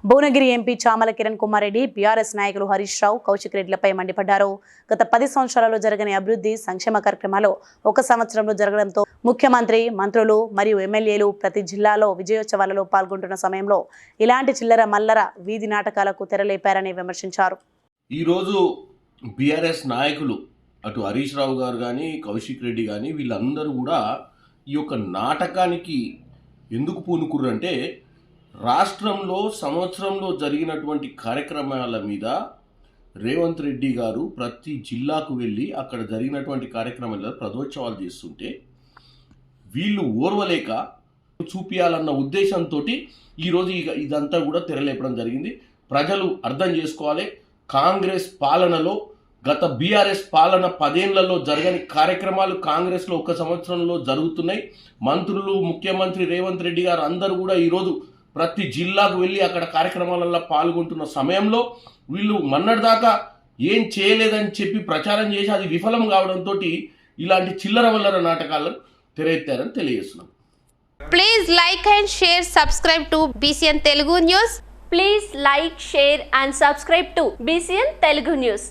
Bhuvanagiri MP Chamala Kiran Kumar Reddy BRS నాయకులు హరీష్ రావు కౌశిక్ రెడ్డిలపై మండిపడ్డారు. గత 10 సంవత్సరాలలో జరగని అభివృద్ధి సంక్షేమ కార్యక్రమాలు ఒక సంవత్సరంలో జరగడంతో ముఖ్యమంత్రి, మంత్రులు మరియు ఎమ్మెల్యేలు ప్రతి జిల్లాలో విజయోత్సవాలలో పాల్గొంటున్న సమయంలో ఇలాంటి చిల్లర మల్లర వీధి నాటకాలకు తెరలేపారని విమర్శించారు. ఈ రోజు బీఆర్ఎస్ నాయకులు అటు హరీష్ రావు గారు కానీ కౌశిక్ రెడ్డి కానీ వీళ్ళందరూ కూడా ఈ యొక్క నాటకానికి ఎందుకు పూనుకుర్రంటే రాష్ట్రంలో సంవత్సరంలో జరిగినటువంటి కార్యక్రమాల మీద రేవంత్ రెడ్డి గారు ప్రతి జిల్లాకు వెళ్ళి అక్కడ జరిగినటువంటి కార్యక్రమాల ప్రజోత్సవాలు చేస్తుంటే వీళ్ళు ఓర్వలేక చూపించాలన్న ఉద్దేశంతో ఈరోజు ఇదంతా కూడా తెరలేపడం జరిగింది. ప్రజలు అర్థం చేసుకోవాలి, కాంగ్రెస్ పాలనలో గత బీఆర్ఎస్ పాలన 10 ఏళ్లలో జరగని కార్యక్రమాలు కాంగ్రెస్లో ఒక సంవత్సరంలో జరుగుతున్నాయి. మంత్రులు, ముఖ్యమంత్రి రేవంత్ రెడ్డి గారు అందరూ కూడా ఈరోజు ప్రతి జిల్లాకు వెళ్ళి అక్కడ కార్యక్రమాలలో పాల్గొంటున్న సమయంలో వీళ్ళు మొన్నటిదాకా ఏం చేయలేదని చెప్పి ప్రచారం చేసి అది విఫలం కావడంతో ఇలాంటి చిల్లర వల్లర నాటకాలను తెరెత్తారని తెలియజేస్తున్నాం. Please like and share, subscribe to BCN Telugu News. Please like, share and subscribe to BCN Telugu News.